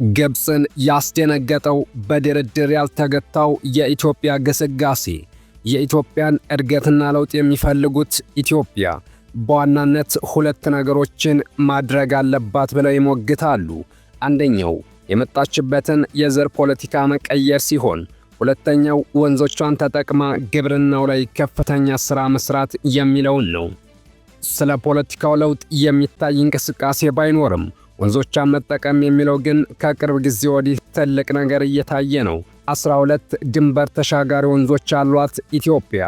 ግብፅን ያስደነገጠው በድርድር ያልተገታው የኢትዮጵያ ግስጋሴ። የኢትዮጵያን እድገትና ለውጥ የሚፈልጉት ኢትዮጵያ በዋናነት ሁለት ነገሮችን ማድረግ አለባት ብለው ይሞግታሉ። አንደኛው የመጣችበትን የዘር ፖለቲካ መቀየር ሲሆን፣ ሁለተኛው ወንዞቿን ተጠቅማ ግብርናው ላይ ከፍተኛ ሥራ መስራት የሚለውን ነው። ስለ ፖለቲካው ለውጥ የሚታይ እንቅስቃሴ ባይኖርም ወንዞቿን መጠቀም የሚለው ግን ከቅርብ ጊዜ ወዲህ ትልቅ ነገር እየታየ ነው። 12 ድንበር ተሻጋሪ ወንዞች ያሏት ኢትዮጵያ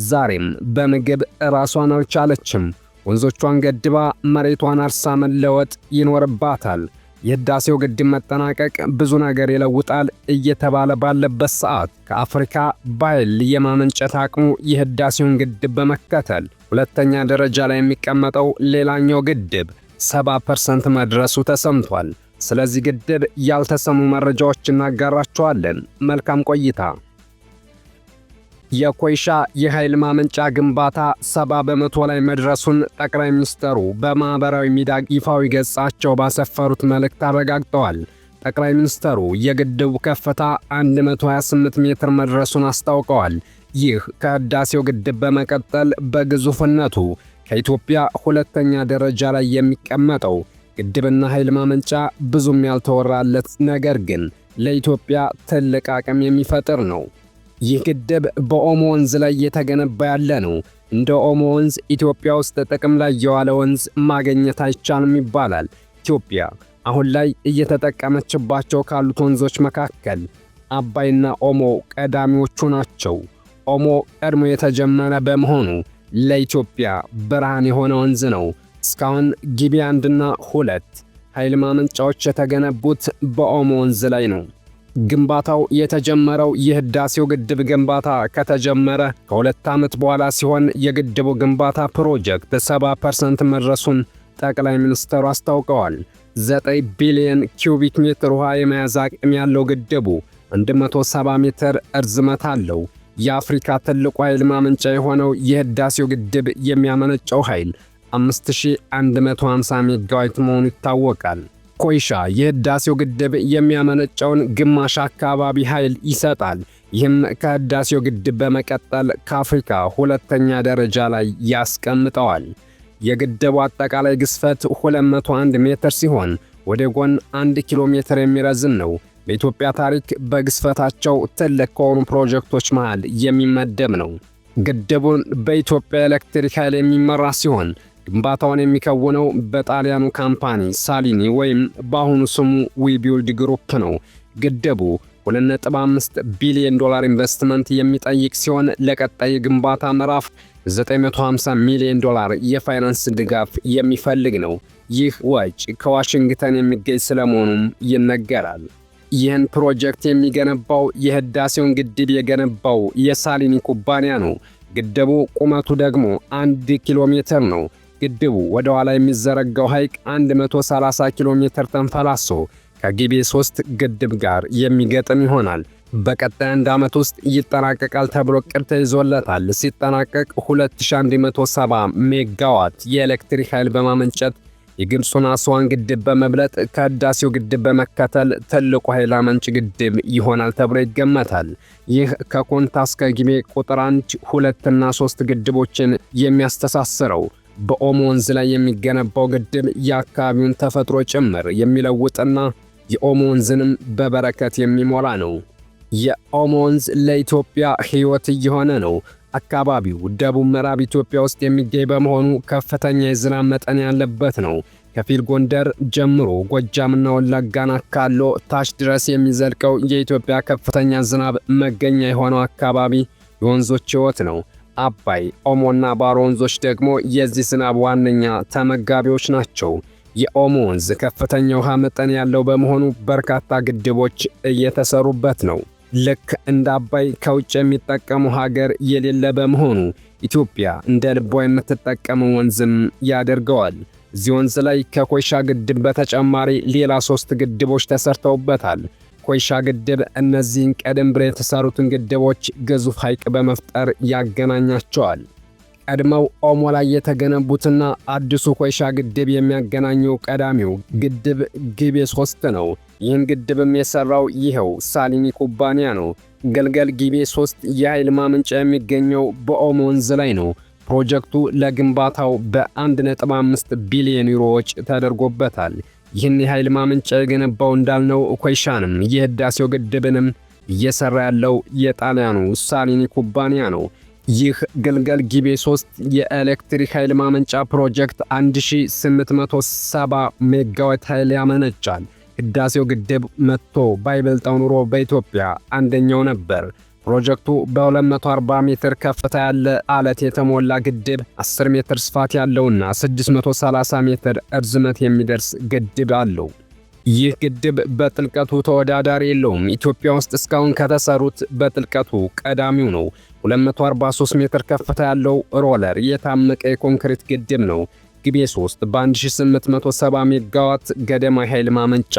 ዛሬም በምግብ ራሷን አልቻለችም። ወንዞቿን ገድባ መሬቷን አርሳ መለወጥ ይኖርባታል። የህዳሴው ግድብ መጠናቀቅ ብዙ ነገር ይለውጣል እየተባለ ባለበት ሰዓት ከአፍሪካ በኃይል የማመንጨት አቅሙ የህዳሴውን ግድብ በመከተል ሁለተኛ ደረጃ ላይ የሚቀመጠው ሌላኛው ግድብ 70% መድረሱ ተሰምቷል። ስለዚህ ግድብ ያልተሰሙ መረጃዎች እናጋራቸዋለን። መልካም ቆይታ። የኮይሻ የኃይል ማመንጫ ግንባታ 70% ላይ መድረሱን ጠቅላይ ሚኒስትሩ በማህበራዊ ሚዲያ ይፋዊ ገጻቸው ባሰፈሩት መልእክት አረጋግጠዋል። ጠቅላይ ሚኒስትሩ የግድቡ ከፍታ 128 ሜትር መድረሱን አስታውቀዋል። ይህ ከህዳሴው ግድብ በመቀጠል በግዙፍነቱ ከኢትዮጵያ ሁለተኛ ደረጃ ላይ የሚቀመጠው ግድብና ኃይል ማመንጫ ብዙም ያልተወራለት ነገር ግን ለኢትዮጵያ ትልቅ አቅም የሚፈጥር ነው። ይህ ግድብ በኦሞ ወንዝ ላይ የተገነባ ያለ ነው። እንደ ኦሞ ወንዝ ኢትዮጵያ ውስጥ ጥቅም ላይ የዋለ ወንዝ ማግኘት አይቻልም ይባላል። ኢትዮጵያ አሁን ላይ እየተጠቀመችባቸው ካሉት ወንዞች መካከል አባይና ኦሞ ቀዳሚዎቹ ናቸው። ኦሞ ቀድሞ የተጀመረ በመሆኑ ለኢትዮጵያ ብርሃን የሆነ ወንዝ ነው። እስካሁን ጊቤ 1 እና 2 ኃይል ማመንጫዎች የተገነቡት በኦሞ ወንዝ ላይ ነው። ግንባታው የተጀመረው የህዳሴው ግድብ ግንባታ ከተጀመረ ከ2 ዓመት በኋላ ሲሆን የግድቡ ግንባታ ፕሮጀክት 70% መድረሱን ጠቅላይ ሚኒስትሩ አስታውቀዋል። 9 ቢሊዮን ኪዩቢክ ሜትር ውሃ የመያዝ አቅም ያለው ግድቡ 170 ሜትር እርዝመት አለው። የአፍሪካ ትልቁ ኃይል ማመንጫ የሆነው የህዳሴው ግድብ የሚያመነጨው ኃይል 5150 ሜጋዋት መሆኑ ይታወቃል። ኮይሻ የህዳሴው ግድብ የሚያመነጨውን ግማሽ አካባቢ ኃይል ይሰጣል። ይህም ከህዳሴው ግድብ በመቀጠል ከአፍሪካ ሁለተኛ ደረጃ ላይ ያስቀምጠዋል። የግድቡ አጠቃላይ ግዝፈት 201 ሜትር ሲሆን ወደ ጎን 1 ኪሎ ሜትር የሚረዝም ነው። በኢትዮጵያ ታሪክ በግዝፈታቸው ትልቅ ከሆኑ ፕሮጀክቶች መሃል የሚመደብ ነው። ግድቡን በኢትዮጵያ ኤሌክትሪክ ኃይል የሚመራ ሲሆን ግንባታውን የሚከውነው በጣሊያኑ ካምፓኒ ሳሊኒ ወይም በአሁኑ ስሙ ዊቢልድ ግሩፕ ነው። ግድቡ $2.5 ቢሊዮን ኢንቨስትመንት የሚጠይቅ ሲሆን ለቀጣይ ግንባታ ምዕራፍ $950 ሚሊዮን የፋይናንስ ድጋፍ የሚፈልግ ነው። ይህ ወጪ ከዋሽንግተን የሚገኝ ስለመሆኑም ይነገራል። ይህን ፕሮጀክት የሚገነባው የህዳሴውን ግድብ የገነባው የሳሊኒ ኩባንያ ነው። ግድቡ ቁመቱ ደግሞ 1 ኪሎ ሜትር ነው። ግድቡ ወደ ኋላ የሚዘረጋው ሐይቅ 130 ኪሎ ሜትር ተንፈላሶ ከጊቤ 3 ግድብ ጋር የሚገጥም ይሆናል። በቀጣይ 1 ዓመት ውስጥ ይጠናቀቃል ተብሎ ዕቅድ ተይዞለታል። ሲጠናቀቅ 2170 ሜጋዋት የኤሌክትሪክ ኃይል በማመንጨት የግብፁን አስዋን ግድብ በመብለጥ ከህዳሴው ግድብ በመከተል ትልቁ ኃይል አመንጭ ግድብ ይሆናል ተብሎ ይገመታል። ይህ ከኮንታ እስከ ጊቤ ቁጥር 1፣ 2 እና 3 ግድቦችን የሚያስተሳስረው በኦሞ ወንዝ ላይ የሚገነባው ግድብ የአካባቢውን ተፈጥሮ ጭምር የሚለውጥና የኦሞ ወንዝንም በበረከት የሚሞላ ነው። የኦሞ ወንዝ ለኢትዮጵያ ሕይወት እየሆነ ነው። አካባቢው ደቡብ ምዕራብ ኢትዮጵያ ውስጥ የሚገኝ በመሆኑ ከፍተኛ የዝናብ መጠን ያለበት ነው። ከፊል ጎንደር ጀምሮ ጎጃምና ወለጋን አካሎ ታች ድረስ የሚዘልቀው የኢትዮጵያ ከፍተኛ ዝናብ መገኛ የሆነው አካባቢ የወንዞች ሕይወት ነው። አባይ፣ ኦሞና ባሮ ወንዞች ደግሞ የዚህ ዝናብ ዋነኛ ተመጋቢዎች ናቸው። የኦሞ ወንዝ ከፍተኛ ውሃ መጠን ያለው በመሆኑ በርካታ ግድቦች እየተሰሩበት ነው። ልክ እንደ አባይ ከውጭ የሚጠቀሙ ሀገር የሌለ በመሆኑ ኢትዮጵያ እንደ ልቧ የምትጠቀመው ወንዝም ያደርገዋል። እዚህ ወንዝ ላይ ከኮይሻ ግድብ በተጨማሪ ሌላ 3 ግድቦች ተሰርተውበታል። ኮይሻ ግድብ እነዚህን ቀደም ብለው የተሰሩትን ግድቦች ግዙፍ ሐይቅ በመፍጠር ያገናኛቸዋል። ቀድመው ኦሞ ላይ የተገነቡትና አዲሱ ኮይሻ ግድብ የሚያገናኘው ቀዳሚው ግድብ ግቤ 3 ነው። ይህን ግድብም የሰራው ይኸው ሳሊኒ ኩባንያ ነው። ግልገል ግቤ 3 የኃይል ማመንጫ የሚገኘው በኦሞ ወንዝ ላይ ነው። ፕሮጀክቱ ለግንባታው በ1.5 ቢሊዮን ዩሮ ወጪ ተደርጎበታል። ይህን የኃይል ማመንጫ የገነባው እንዳልነው ኮይሻንም የህዳሴው ግድብንም እየሰራ ያለው የጣሊያኑ ሳሊኒ ኩባንያ ነው። ይህ ግልገል ጊቤ 3 የኤሌክትሪክ ኃይል ማመንጫ ፕሮጀክት 1870 ሜጋዋት ኃይል ያመነጫል። ህዳሴው ግድብ መጥቶ ባይበልጠው ኑሮ በኢትዮጵያ አንደኛው ነበር። ፕሮጀክቱ በ240 ሜትር ከፍታ ያለ አለት የተሞላ ግድብ 10 ሜትር ስፋት ያለውና 630 ሜትር እርዝመት የሚደርስ ግድብ አለው። ይህ ግድብ በጥልቀቱ ተወዳዳሪ የለውም። ኢትዮጵያ ውስጥ እስካሁን ከተሰሩት በጥልቀቱ ቀዳሚው ነው። 243 ሜትር ከፍታ ያለው ሮለር የታመቀ የኮንክሪት ግድብ ነው። ግቤ 3 በ1870 ሜጋዋት ገደማ ኃይል ማመንጫ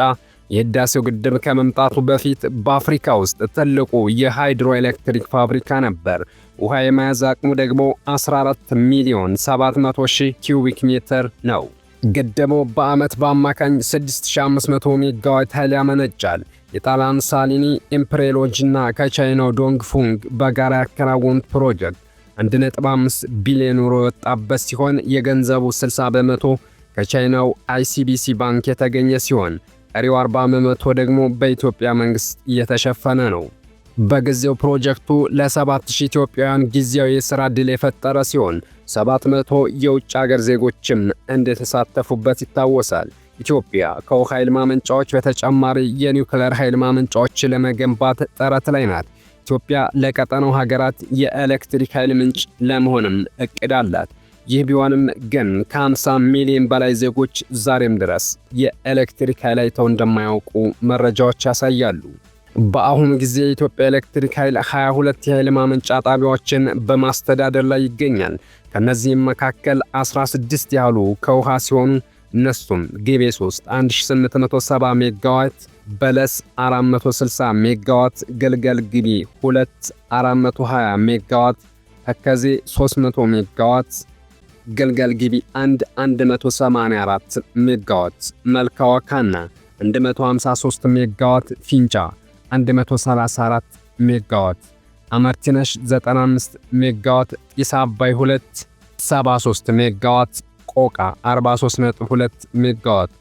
የህዳሴው ግድብ ከመምጣቱ በፊት በአፍሪካ ውስጥ ትልቁ የሃይድሮ ኤሌክትሪክ ፋብሪካ ነበር። ውሃ የመያዝ አቅሙ ደግሞ 14 ሚሊዮን 700 ሺህ ኪዩቢክ ሜትር ነው። ግድቡ በዓመት በአማካኝ 6500 ሜጋዋት ኃይል ያመነጫል። የጣሊያን ሳሊኒ ኢምፕሬሎጂና ከቻይናው ዶንግፉንግ በጋራ ያከናወኑት ፕሮጀክት 1.5 ቢሊዮን ዩሮ የወጣበት ሲሆን የገንዘቡ 60 በመቶ ከቻይናው አይሲቢሲ ባንክ የተገኘ ሲሆን ቀሪው 40 በመቶ ደግሞ በኢትዮጵያ መንግስት እየተሸፈነ ነው። በጊዜው ፕሮጀክቱ ለ7000 ኢትዮጵያውያን ጊዜያዊ የሥራ ዕድል የፈጠረ ሲሆን 700 የውጭ አገር ዜጎችም እንደተሳተፉበት ይታወሳል። ኢትዮጵያ ከውሃ ኃይል ማመንጫዎች በተጨማሪ የኒውክሌር ኃይል ማመንጫዎችን ለመገንባት ጥረት ላይ ናት። ኢትዮጵያ ለቀጠናው ሀገራት የኤሌክትሪክ ኃይል ምንጭ ለመሆንም እቅድ አላት። ይህ ቢሆንም ግን ከ50 ሚሊዮን በላይ ዜጎች ዛሬም ድረስ የኤሌክትሪክ ኃይል አይተው እንደማያውቁ መረጃዎች ያሳያሉ። በአሁኑ ጊዜ የኢትዮጵያ ኤሌክትሪክ ኃይል 22 የኃይል ማመንጫ ጣቢያዎችን በማስተዳደር ላይ ይገኛል። ከነዚህም መካከል 16 ያህሉ ከውሃ ሲሆኑ እነሱም ግቤ 3 1870 ሜጋዋት፣ በለስ 460 ሜጋዋት፣ ግልገል ግቤ 2 420 ሜጋዋት፣ ተከዜ 300 ሜጋዋት፣ ግልገል ግቤ 1 184 ሜጋዋት፣ መልካ ዋካና 153 ሜጋዋት፣ ፊንጫ 134 ሜጋዋት፣ አመርቲነሽ 95 ሜጋዋት፣ ጢስ አባይ 2 73 ሜጋዋት፣ ቆቃ 43.2 ሜጋዋት፣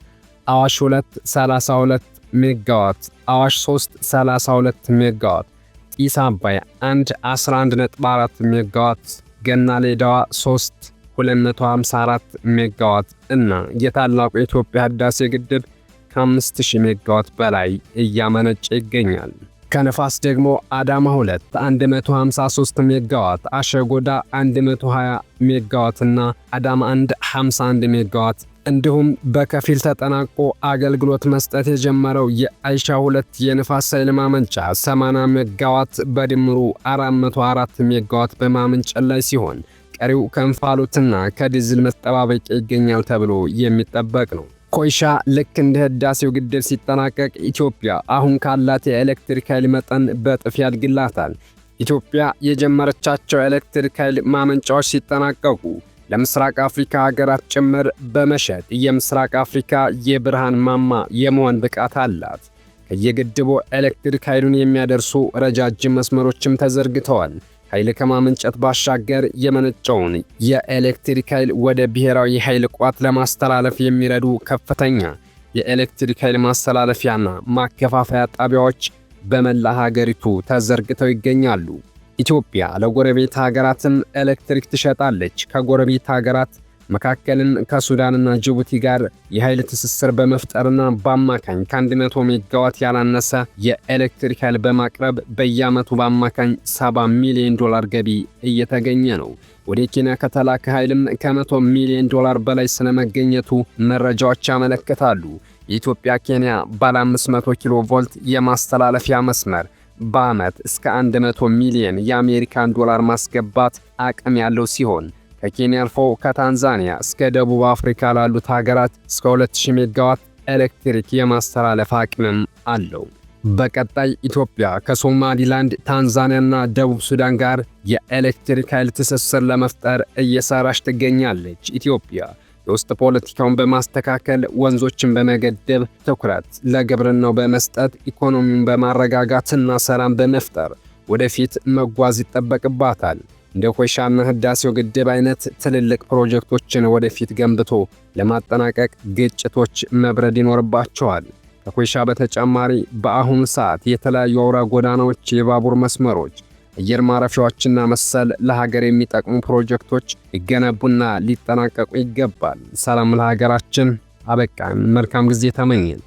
አዋሽ 2 32 ሜጋዋት፣ አዋሽ 3 32 ሜጋዋት፣ ጢስ አባይ 1 11.4 ሜጋዋት፣ ገና ሌዳዋ 3 254 ሜጋዋት እና የታላቁ የኢትዮጵያ ህዳሴ ግድብ ከ5000 ሜጋዋት በላይ እያመነጨ ይገኛል። ከነፋስ ደግሞ አዳማ 2 153 ሜጋዋት፣ አሸጎዳ 120 ሜጋዋት እና አዳማ 1 51 ሜጋዋት እንዲሁም በከፊል ተጠናቆ አገልግሎት መስጠት የጀመረው የአይሻ 2 የነፋስ ኃይል ማመንጫ 80 ሜጋዋት በድምሩ 404 ሜጋዋት በማመንጨት ላይ ሲሆን ቀሪው ከእንፋሎትና ከዲዝል መጠባበቂያ ይገኛል ተብሎ የሚጠበቅ ነው። ኮይሻ ልክ እንደ ህዳሴው ግድብ ሲጠናቀቅ ኢትዮጵያ አሁን ካላት የኤሌክትሪክ ኃይል መጠን በጥፍ ያድግላታል። ኢትዮጵያ የጀመረቻቸው ኤሌክትሪክ ኃይል ማመንጫዎች ሲጠናቀቁ ለምስራቅ አፍሪካ ሀገራት ጭምር በመሸጥ የምስራቅ አፍሪካ የብርሃን ማማ የመሆን ብቃት አላት። ከየግድቡ ኤሌክትሪክ ኃይሉን የሚያደርሱ ረጃጅም መስመሮችም ተዘርግተዋል። ኃይል ከማመንጨት ባሻገር የመነጨውን የኤሌክትሪክ ኃይል ወደ ብሔራዊ ኃይል ቋት ለማስተላለፍ የሚረዱ ከፍተኛ የኤሌክትሪክ ኃይል ማስተላለፊያና ማከፋፈያ ጣቢያዎች በመላ ሀገሪቱ ተዘርግተው ይገኛሉ። ኢትዮጵያ ለጎረቤት ሀገራትም ኤሌክትሪክ ትሸጣለች። ከጎረቤት ሀገራት መካከልም ከሱዳንና ጅቡቲ ጋር የኃይል ትስስር በመፍጠርና በአማካኝ ከ100 ሜጋዋት ያላነሰ የኤሌክትሪክ ኃይል በማቅረብ በየዓመቱ በአማካኝ $70 ሚሊዮን ገቢ እየተገኘ ነው። ወደ ኬንያ ከተላከ ኃይልም ከ100 ሚሊዮን በላይ ስለመገኘቱ መረጃዎች ያመለክታሉ። የኢትዮጵያ ኬንያ ባለ 500 ኪሎ ቮልት የማስተላለፊያ መስመር በዓመት እስከ 100 ሚሊዮን የአሜሪካን ዶላር ማስገባት አቅም ያለው ሲሆን ከኬንያ አልፎ ከታንዛኒያ እስከ ደቡብ አፍሪካ ላሉት ሀገራት እስከ 2000 ሜጋዋት ኤሌክትሪክ የማስተላለፍ አቅምም አለው። በቀጣይ ኢትዮጵያ ከሶማሊላንድ፣ ታንዛኒያና ደቡብ ሱዳን ጋር የኤሌክትሪክ ኃይል ትስስር ለመፍጠር እየሰራች ትገኛለች። ኢትዮጵያ የውስጥ ፖለቲካውን በማስተካከል ወንዞችን በመገደብ ትኩረት ለግብርናው በመስጠት ኢኮኖሚውን በማረጋጋትና ሰላም በመፍጠር ወደፊት መጓዝ ይጠበቅባታል። እንደ ኮይሻና ህዳሴው ግድብ አይነት ትልልቅ ፕሮጀክቶችን ወደፊት ገንብቶ ለማጠናቀቅ ግጭቶች መብረድ ይኖርባቸዋል። ከኮይሻ በተጨማሪ በአሁኑ ሰዓት የተለያዩ አውራ ጎዳናዎች፣ የባቡር መስመሮች፣ አየር ማረፊያዎችና መሰል ለሀገር የሚጠቅሙ ፕሮጀክቶች ሊገነቡና ሊጠናቀቁ ይገባል። ሰላም ለሀገራችን። አበቃን። መልካም ጊዜ ተመኘን።